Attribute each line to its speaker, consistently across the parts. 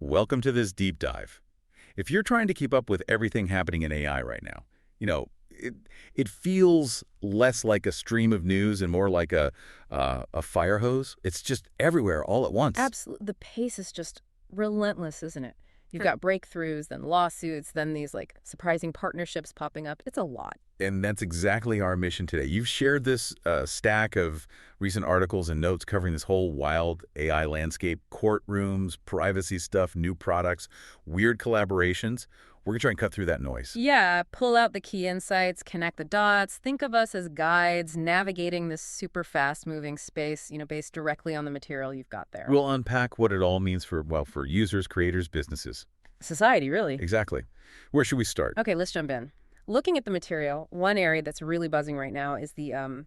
Speaker 1: Welcome to this deep dive. If you're trying to keep up with everything happening in AI right now, it feels less like a stream of news and more like a fire hose. It's just everywhere all at once.
Speaker 2: Absolutely. The pace is just relentless, isn't it? You've got breakthroughs, then lawsuits, then these surprising partnerships popping up. It's a lot.
Speaker 1: And that's exactly our mission today. You've shared this stack of recent articles and notes covering this whole wild AI landscape, courtrooms, privacy stuff, new products, weird collaborations. We're going to try and cut through that noise.
Speaker 2: Yeah, pull out the key insights, connect the dots, think of us as guides navigating this super fast-moving space, based directly on the material you've got there.
Speaker 1: We'll unpack what it all means for users, creators, businesses.
Speaker 2: Society, really.
Speaker 1: Exactly. Where should we start?
Speaker 2: Okay, let's jump in. Looking at the material, one area that's really buzzing right now is the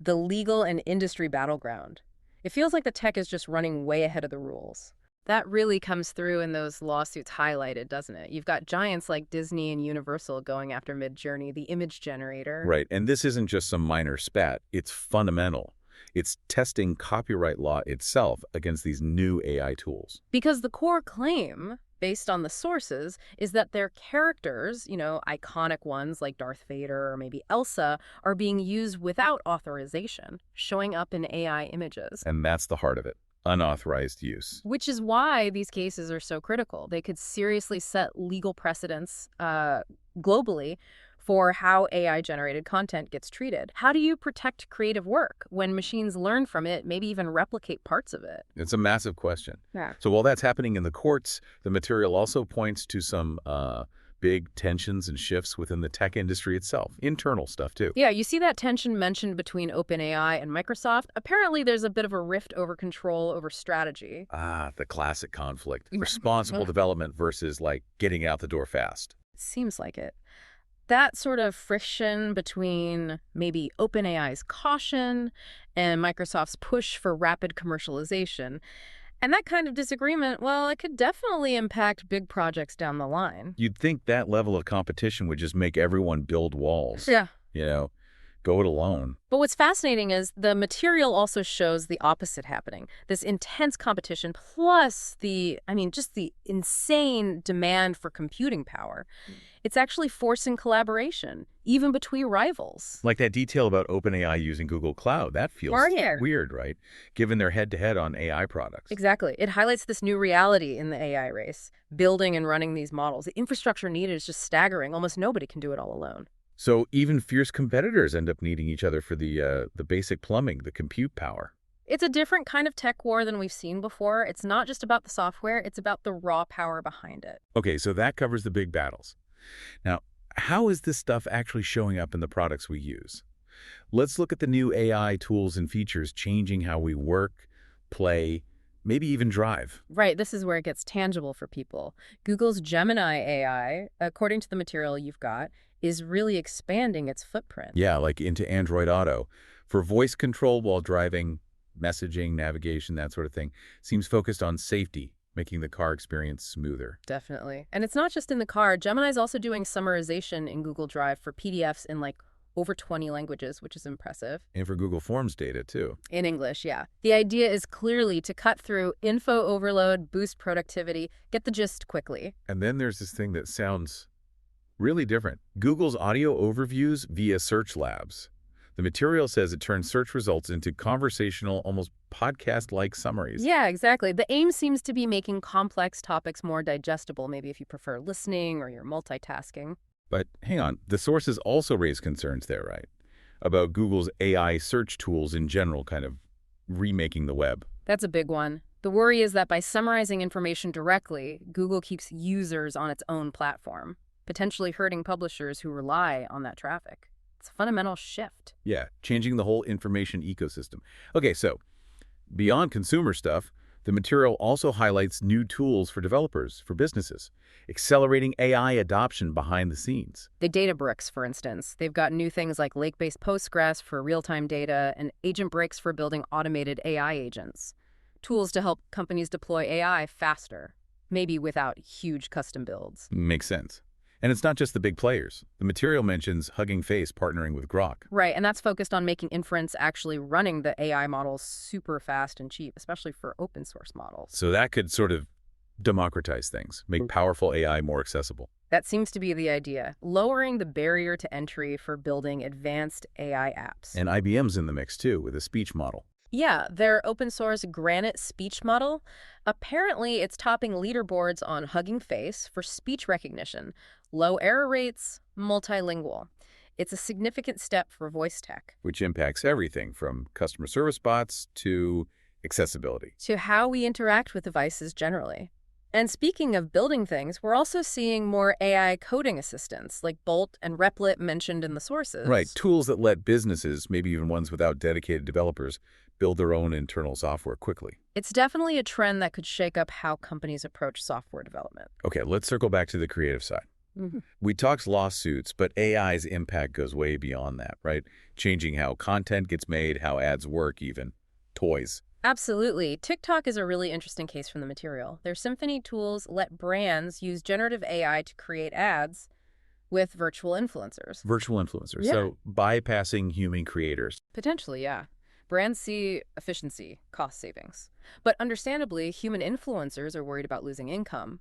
Speaker 2: legal and industry battleground. It feels like the tech is just running way ahead of the rules. That really comes through in those lawsuits highlighted, doesn't it? You've got giants like Disney and Universal going after Midjourney, the image generator.
Speaker 1: Right, and this isn't just some minor spat. It's fundamental. It's testing copyright law itself against these new AI tools.
Speaker 2: Because the core claim, based on the sources, is that their characters, iconic ones like Darth Vader or maybe Elsa, are being used without authorization, showing up in AI images.
Speaker 1: And that's the heart of it. Unauthorized use.
Speaker 2: Which is why these cases are so critical. They could seriously set legal precedents globally for how AI-generated content gets treated. How do you protect creative work when machines learn from it, maybe even replicate parts of it?
Speaker 1: It's a massive question.
Speaker 2: Yeah.
Speaker 1: So while that's happening in the courts, the material also points to some big tensions and shifts within the tech industry itself. Internal stuff, too.
Speaker 2: Yeah, you see that tension mentioned between OpenAI and Microsoft. Apparently, there's a bit of a rift over control over strategy.
Speaker 1: Ah, the classic conflict. Responsible development versus, getting out the door fast.
Speaker 2: Seems like it. That sort of friction between maybe OpenAI's caution and Microsoft's push for rapid commercialization. And that kind of disagreement, well, it could definitely impact big projects down the line.
Speaker 1: You'd think that level of competition would just make everyone build walls.
Speaker 2: Yeah.
Speaker 1: Go it alone.
Speaker 2: But what's fascinating is the material also shows the opposite happening. This intense competition plus just the insane demand for computing power. It's actually forcing collaboration, even between rivals.
Speaker 1: Like that detail about OpenAI using Google Cloud. That feels weird, right? Given their head-to-head on AI products.
Speaker 2: Exactly. It highlights this new reality in the AI race. Building and running these models. The infrastructure needed is just staggering. Almost nobody can do it all alone.
Speaker 1: So even fierce competitors end up needing each other for the basic plumbing, the compute power.
Speaker 2: It's a different kind of tech war than we've seen before. It's not just about the software. It's about the raw power behind it.
Speaker 1: Okay, so that covers the big battles. Now, how is this stuff actually showing up in the products we use? Let's look at the new AI tools and features changing how we work, play, maybe even drive.
Speaker 2: Right, this is where it gets tangible for people. Google's Gemini AI, according to the material you've got, is really expanding its footprint.
Speaker 1: Yeah, like into Android Auto. For voice control while driving, messaging, navigation, that sort of thing, seems focused on safety, making the car experience smoother.
Speaker 2: Definitely. And it's not just in the car. Gemini's also doing summarization in Google Drive for PDFs in over 20 languages, which is impressive.
Speaker 1: And for Google Forms data, too.
Speaker 2: In English, yeah. The idea is clearly to cut through info overload, boost productivity, get the gist quickly.
Speaker 1: And then there's this thing that sounds really different. Google's audio overviews via Search Labs. The material says it turns search results into conversational, almost podcast-like summaries.
Speaker 2: Yeah, exactly. The aim seems to be making complex topics more digestible, maybe if you prefer listening or you're multitasking.
Speaker 1: But hang on, the sources also raise concerns there, right? About Google's AI search tools in general kind of remaking the web.
Speaker 2: That's a big one. The worry is that by summarizing information directly, Google keeps users on its own platform, potentially hurting publishers who rely on that traffic. It's a fundamental shift.
Speaker 1: Yeah, changing the whole information ecosystem. Okay, so beyond consumer stuff, the material also highlights new tools for developers, for businesses, accelerating AI adoption behind the scenes.
Speaker 2: The Databricks, for instance, they've got new things like Lakebase Postgres for real-time data and agent breaks for building automated AI agents. Tools to help companies deploy AI faster, maybe without huge custom builds.
Speaker 1: Makes sense. And it's not just the big players. The material mentions Hugging Face partnering with Grok.
Speaker 2: Right, and that's focused on making inference actually running the AI models super fast and cheap, especially for open source models.
Speaker 1: So that could sort of Democratize things, make powerful AI more accessible.
Speaker 2: That seems to be the idea, lowering the barrier to entry for building advanced AI apps.
Speaker 1: And IBM's in the mix too, with a speech model.
Speaker 2: Yeah, their open source Granite speech model, apparently it's topping leaderboards on Hugging Face for speech recognition, low error rates, multilingual. It's a significant step for voice tech.
Speaker 1: Which impacts everything from customer service bots to accessibility.
Speaker 2: To how we interact with devices generally. And speaking of building things, we're also seeing more AI coding assistants like Bolt and Replit mentioned in the sources.
Speaker 1: Right, tools that let businesses, maybe even ones without dedicated developers, build their own internal software quickly.
Speaker 2: It's definitely a trend that could shake up how companies approach software development.
Speaker 1: Okay, let's circle back to the creative side. We talked lawsuits, but AI's impact goes way beyond that, right? Changing how content gets made, how ads work even. Toys.
Speaker 2: Absolutely. TikTok is a really interesting case from the material. Their Symphony tools let brands use generative AI to create ads with virtual influencers.
Speaker 1: Virtual influencers.
Speaker 2: Yeah.
Speaker 1: So bypassing human creators.
Speaker 2: Potentially, yeah. Brands see efficiency, cost savings. But understandably, human influencers are worried about losing income.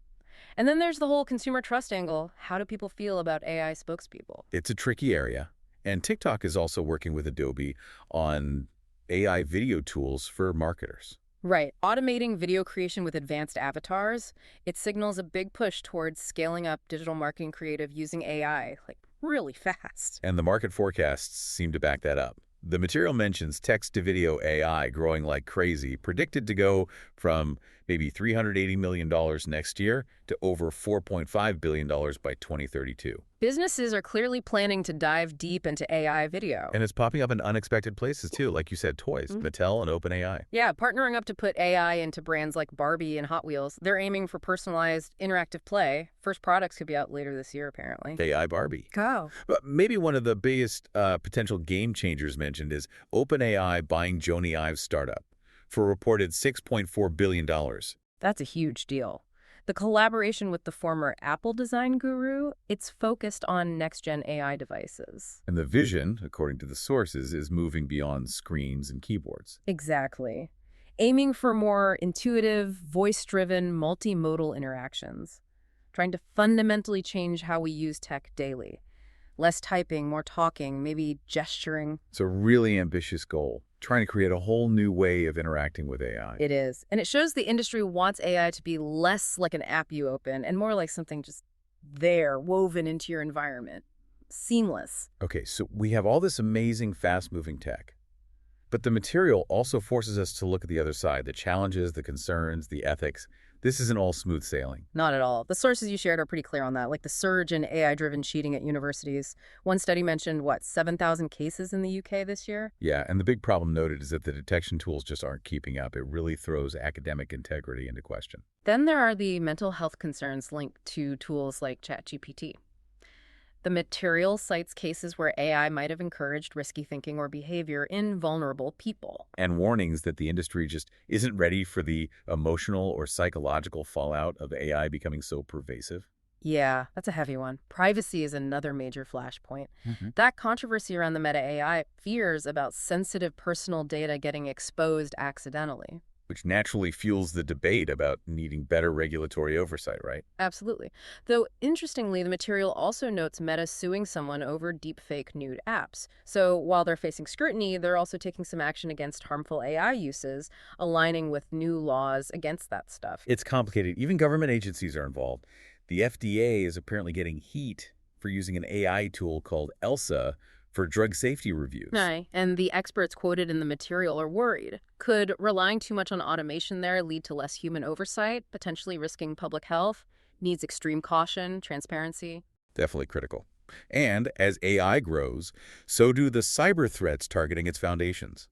Speaker 2: And then there's the whole consumer trust angle. How do people feel about AI spokespeople?
Speaker 1: It's a tricky area. And TikTok is also working with Adobe on AI video tools for marketers.
Speaker 2: Right. Automating video creation with advanced avatars, it signals a big push towards scaling up digital marketing creative using AI, like really fast.
Speaker 1: And the market forecasts seem to back that up. The material mentions text-to-video AI growing like crazy, predicted to go from maybe $380 million next year to over $4.5 billion by 2032.
Speaker 2: Businesses are clearly planning to dive deep into AI video.
Speaker 1: And it's popping up in unexpected places too, like you said, toys, Mattel and OpenAI.
Speaker 2: Yeah, partnering up to put AI into brands like Barbie and Hot Wheels. They're aiming for personalized, interactive play. First products could be out later this year, apparently.
Speaker 1: AI Barbie.
Speaker 2: Go.
Speaker 1: But maybe one of the biggest potential game changers mentioned is OpenAI buying Jony Ive's startup for a reported $6.4 billion.
Speaker 2: That's a huge deal. The collaboration with the former Apple design guru, it's focused on next-gen AI devices.
Speaker 1: And the vision, according to the sources, is moving beyond screens and keyboards.
Speaker 2: Exactly. Aiming for more intuitive, voice-driven, multimodal interactions. Trying to fundamentally change how we use tech daily. Less typing, more talking, maybe gesturing.
Speaker 1: It's a really ambitious goal, trying to create a whole new way of interacting with AI.
Speaker 2: It is. And it shows the industry wants AI to be less like an app you open and more like something just there, woven into your environment. Seamless.
Speaker 1: Okay, so we have all this amazing, fast-moving tech. But the material also forces us to look at the other side, the challenges, the concerns, the ethics. This isn't all smooth sailing.
Speaker 2: Not at all. The sources you shared are pretty clear on that, like the surge in AI-driven cheating at universities. One study mentioned, 7,000 cases in the UK this year?
Speaker 1: Yeah, and the big problem noted is that the detection tools just aren't keeping up. It really throws academic integrity into question.
Speaker 2: Then there are the mental health concerns linked to tools like ChatGPT. The material cites cases where AI might have encouraged risky thinking or behavior in vulnerable people.
Speaker 1: And warnings that the industry just isn't ready for the emotional or psychological fallout of AI becoming so pervasive.
Speaker 2: Yeah, that's a heavy one. Privacy is another major flashpoint. That controversy around the Meta AI fears about sensitive personal data getting exposed accidentally.
Speaker 1: Which naturally fuels the debate about needing better regulatory oversight, right?
Speaker 2: Absolutely. Though, interestingly, the material also notes Meta suing someone over deepfake nude apps. So while they're facing scrutiny, they're also taking some action against harmful AI uses, aligning with new laws against that stuff.
Speaker 1: It's complicated. Even government agencies are involved. The FDA is apparently getting heat for using an AI tool called ELSA for drug safety reviews.
Speaker 2: Right. And the experts quoted in the material are worried. Could relying too much on automation there lead to less human oversight, potentially risking public health? Needs extreme caution, transparency.
Speaker 1: Definitely critical. And as AI grows, so do the cyber threats targeting its foundations.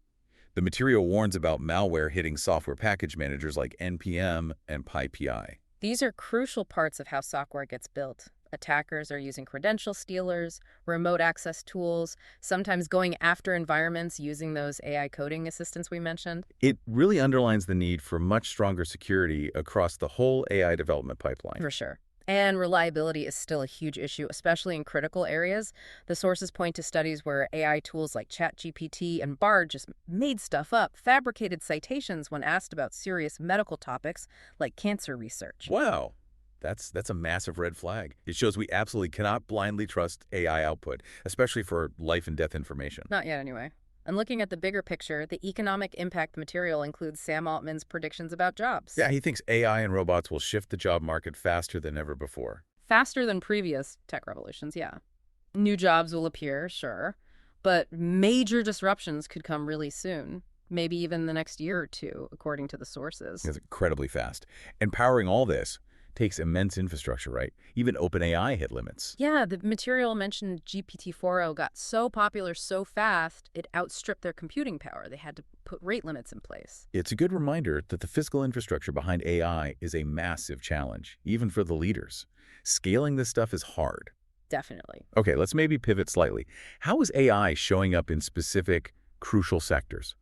Speaker 1: The material warns about malware hitting software package managers like NPM and PyPI.
Speaker 2: These are crucial parts of how software gets built. Attackers are using credential stealers, remote access tools, sometimes going after environments using those AI coding assistants we mentioned.
Speaker 1: It really underlines the need for much stronger security across the whole AI development pipeline.
Speaker 2: For sure. And reliability is still a huge issue, especially in critical areas. The sources point to studies where AI tools like ChatGPT and Bard just made stuff up, fabricated citations when asked about serious medical topics like cancer research.
Speaker 1: Wow. That's a massive red flag. It shows we absolutely cannot blindly trust AI output, especially for life and death information.
Speaker 2: Not yet, anyway. And looking at the bigger picture, the economic impact material includes Sam Altman's predictions about jobs.
Speaker 1: Yeah, he thinks AI and robots will shift the job market faster than ever before.
Speaker 2: Faster than previous tech revolutions, yeah. New jobs will appear, sure, but major disruptions could come really soon, maybe even the next year or two, according to the sources.
Speaker 1: It's incredibly fast. And powering all this takes immense infrastructure, right? Even OpenAI hit limits.
Speaker 2: Yeah, the material mentioned GPT-4o got so popular so fast, it outstripped their computing power. They had to put rate limits in place.
Speaker 1: It's a good reminder that the physical infrastructure behind AI is a massive challenge, even for the leaders. Scaling this stuff is hard.
Speaker 2: Definitely.
Speaker 1: Okay, let's maybe pivot slightly. How is AI showing up in specific, crucial sectors,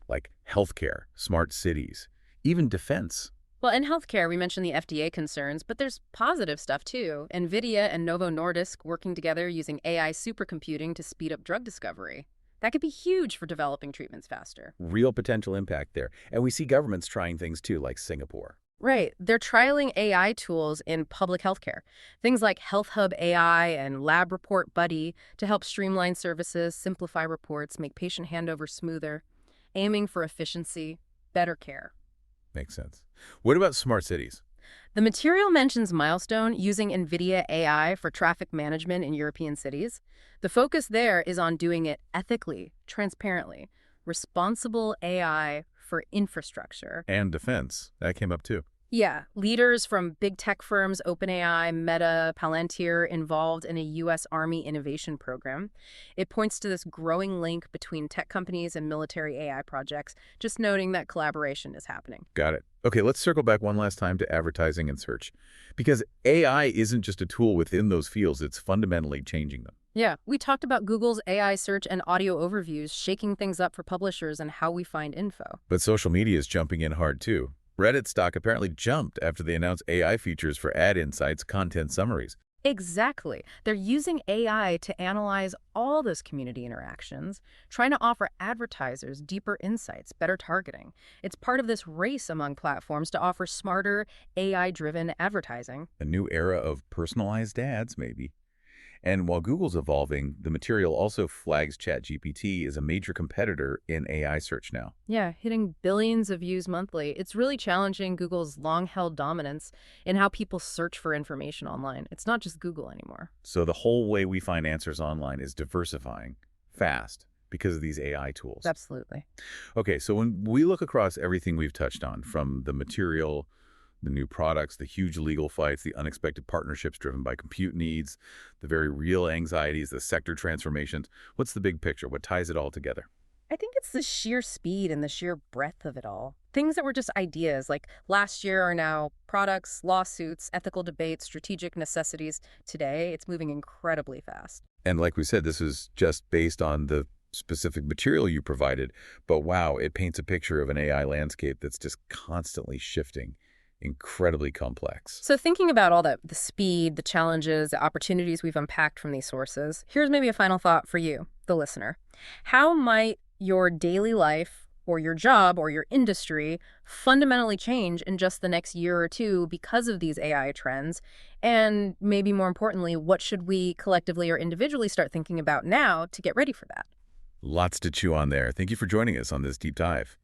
Speaker 1: like healthcare, smart cities, even defense?
Speaker 2: Well, in healthcare, we mentioned the FDA concerns, but there's positive stuff too. Nvidia and Novo Nordisk working together using AI supercomputing to speed up drug discovery. That could be huge for developing treatments faster.
Speaker 1: Real potential impact there. And we see governments trying things too, like Singapore.
Speaker 2: Right. They're trialing AI tools in public healthcare. Things like Health Hub AI and Lab Report Buddy to help streamline services, simplify reports, make patient handover smoother, aiming for efficiency, better care.
Speaker 1: Makes sense. What about smart cities?
Speaker 2: The material mentions Milestone using NVIDIA AI for traffic management in European cities. The focus there is on doing it ethically, transparently, responsible AI for infrastructure.
Speaker 1: And defense. That came up too.
Speaker 2: Yeah, leaders from big tech firms, OpenAI, Meta, Palantir, involved in a U.S. Army innovation program. It points to this growing link between tech companies and military AI projects, just noting that collaboration is happening.
Speaker 1: Got it. Okay, let's circle back one last time to advertising and search. Because AI isn't just a tool within those fields, it's fundamentally changing them.
Speaker 2: Yeah, we talked about Google's AI search and audio overviews shaking things up for publishers and how we find info.
Speaker 1: But social media is jumping in hard too. Reddit stock apparently jumped after they announced AI features for ad insights, content summaries.
Speaker 2: Exactly. They're using AI to analyze all those community interactions, trying to offer advertisers deeper insights, better targeting. It's part of this race among platforms to offer smarter, AI-driven advertising.
Speaker 1: A new era of personalized ads, maybe. And while Google's evolving, the material also flags ChatGPT as a major competitor in AI search now.
Speaker 2: Yeah, hitting billions of views monthly. It's really challenging Google's long-held dominance in how people search for information online. It's not just Google anymore.
Speaker 1: So the whole way we find answers online is diversifying fast because of these AI tools.
Speaker 2: Absolutely.
Speaker 1: Okay, so when we look across everything we've touched on, from the material, the new products, the huge legal fights, the unexpected partnerships driven by compute needs, the very real anxieties, the sector transformations. What's the big picture? What ties it all together?
Speaker 2: I think it's the sheer speed and the sheer breadth of it all. Things that were just ideas, like last year, are now products, lawsuits, ethical debates, strategic necessities. Today, it's moving incredibly fast.
Speaker 1: And like we said, this is just based on the specific material you provided. But wow, it paints a picture of an AI landscape that's just constantly shifting. Incredibly complex.
Speaker 2: So thinking about all the speed, the challenges, the opportunities we've unpacked from these sources, here's maybe a final thought for you, the listener. How might your daily life or your job or your industry fundamentally change in just the next year or two because of these AI trends? And maybe more importantly, what should we collectively or individually start thinking about now to get ready for that?
Speaker 1: Lots to chew on there. Thank you for joining us on this deep dive.